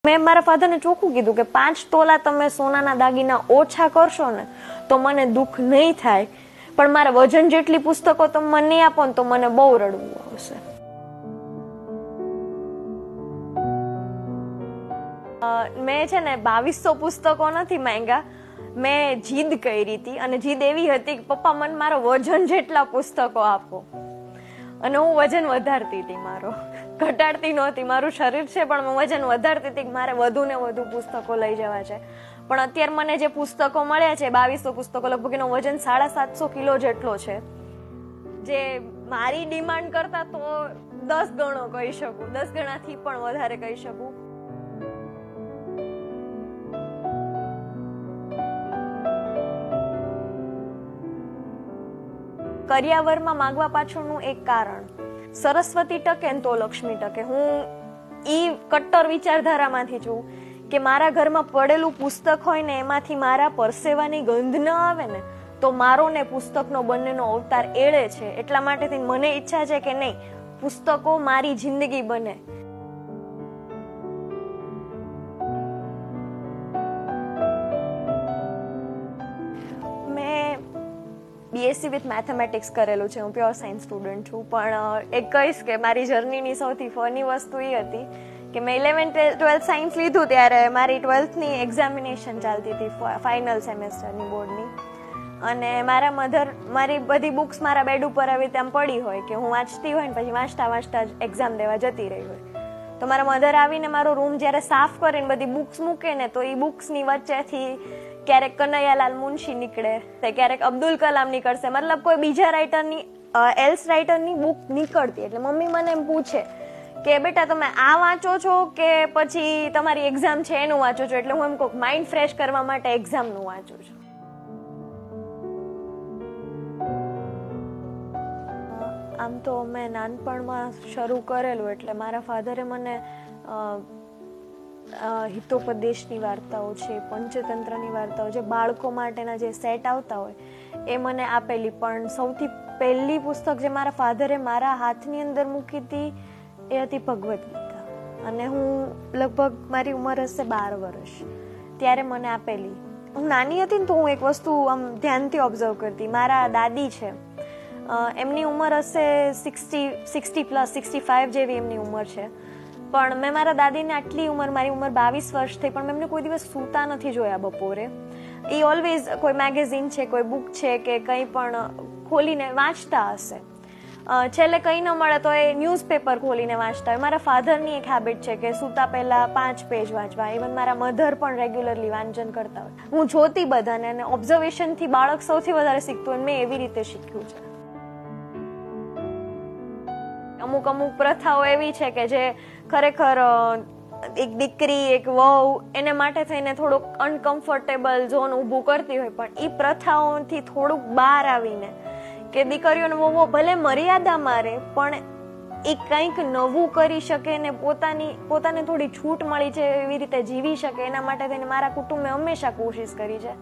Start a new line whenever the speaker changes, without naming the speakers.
મેં મારા ફાધરને ચોખ્ખું કીધું કે 5 તોલા તમે સોનાના દાગીના ઓછા કરશો ને તો મને દુઃખ નહીં થાય, પણ મારા વજન જેટલી પુસ્તકો તમે મને નહીં આપો ને તો મને બહુ રડવું આવશે. મેં છે ને 2200 પુસ્તકો નથી માંગ્યા, મેં જીદ કરી હતી અને જીદ એવી હતી કે પપ્પા મને મારો વજન જેટલા પુસ્તકો આપો. અને હું વજન વધારતી હતી, મારો ઘટાડતી નહોતી. મારું શરીર છે પણ હું વજન વધારતી હતી કે મારે વધુ ને વધુ પુસ્તકો લઈ જવા છે. પણ અત્યારે મને જે પુસ્તકો મળ્યા છે 2200 પુસ્તકો, લગભગ એનો વજન 750 કિલો જેટલો છે, જે મારી ડિમાન્ડ કરતા તો 10 ગણો કહી શકું, 10 ગણાથી પણ વધારે કહી શકું. કરિયાવરમાં માંગવા પાછળનું એક કારણ, સરસ્વતી ટકે ને તો લક્ષ્મી ટકે. હું ઈ કટ્ટર વિચારધારામાંથી છું કે મારા ઘરમાં પડેલું પુસ્તક હોય ને એમાંથી મારા પરસેવાની ગંધ ન આવે ને તો મારો ને પુસ્તકનો બંનેનો અવતાર એળે છે. એટલા માટે મને ઈચ્છા છે કે નહીં, પુસ્તકો મારી જિંદગી બને. BSc વિથ મેથેમેટિક્સ કરેલું છે, હું પ્યોર સાયન્સ સ્ટુડન્ટ છું. પણ એક કહીશ કે મારી જર્નીની સૌથી ફની વસ્તુ એ હતી કે મેં 11th-12th સાયન્સ લીધું ત્યારે મારી 12thની એક્ઝામિનેશન ચાલતી હતી, ફાઇનલ સેમેસ્ટરની બોર્ડની. અને મારા મધર મારી બધી બુક્સ મારા બેડ ઉપર આવી તેમ પડી હોય કે હું વાંચતી હોય ને પછી વાંચતા જ એક્ઝામ દેવા જતી રહી હોય. તો મારા મધર આવીને મારો રૂમ જ્યારે સાફ કરીને બધી બુક્સ મૂકે ને તો એ બુક્સની વચ્ચેથી ક્યારેક કનૈયાલાલ મુનશી નીકળે, ક્યારેક અબ્દુલ કલામ નીકળશે, મતલબ કોઈ બીજા રાઇટરની એલ્સ રાઇટરની બુક નીકળતી. એટલે મમ્મી મને એમ પૂછે કે બેટા તમે આ વાંચો છો કે પછી તમારી એક્ઝામ છે એનું વાંચો છો? એટલે હું એમ કહું માઇન્ડ ફ્રેશ કરવા માટે એક્ઝામનું વાંચું છું. આમ તો મેં નાનપણમાં શરૂ કરેલું, એટલે મારા ફાધરે મને હિતોપદેશની વાર્તાઓ છે, પંચતંત્રની વાર્તાઓ, જે બાળકો માટેના જે સેટ આવતા હોય એ મને આપેલી. પણ સૌથી પહેલી પુસ્તક જે મારા ફાધરે મારા હાથની અંદર મૂકી હતી એ હતી ભગવદ્ ગીતા. અને હું લગભગ મારી ઉંમર હશે 12 વર્ષ ત્યારે મને આપેલી. હું નાની હતી ને તો હું એક વસ્તુ આમ ધ્યાનથી ઓબ્ઝર્વ કરતી. મારા દાદી છે, એમની ઉંમર હશે 65 જેવી એમની ઉંમર છે. પણ મેં મારા દાદીને આટલી ઉંમર, મારી ઉંમર 22 વર્ષ થઈ, પણ મેં એમને કોઈ દિવસ સૂતા નથી જોયા બપોરે. એ ઓલવેઝ કોઈ મેગેઝિન છે, કોઈ બુક છે કે કંઈ પણ ખોલીને વાંચતા હશે. છેલ્લે કંઈ ન મળે તો એ ન્યૂઝપેપર ખોલીને વાંચતા હોય. મારા ફાધરની એક હેબિટ છે કે સૂતા પહેલા 5 પેજ વાંચવા. ઇવન મારા મધર પણ રેગ્યુલરલી વાંચન કરતા હોય. હું જોતી બધાને અને ઓબ્ઝર્વેશનથી બાળક સૌથી વધારે શીખતું હોય, મેં એવી રીતે શીખ્યું છે. અમુક પ્રથાઓ એવી છે કે જે ખરેખર એક દીકરી, એક વહુ એને માટે થઈને થોડુંક અનકમ્ફર્ટેબલ ઝોન ઊભું કરતી હોય, પણ એ પ્રથાઓથી થોડુંક બહાર આવીને કે દીકરીઓને વહુઓ ભલે મર્યાદા મારે પણ એ કંઈક નવું કરી શકે ને પોતાને થોડી છૂટ મળી છે એવી રીતે જીવી શકે, એના માટે થઈને મારા કુટુંબે હંમેશા કોશિશ કરી છે.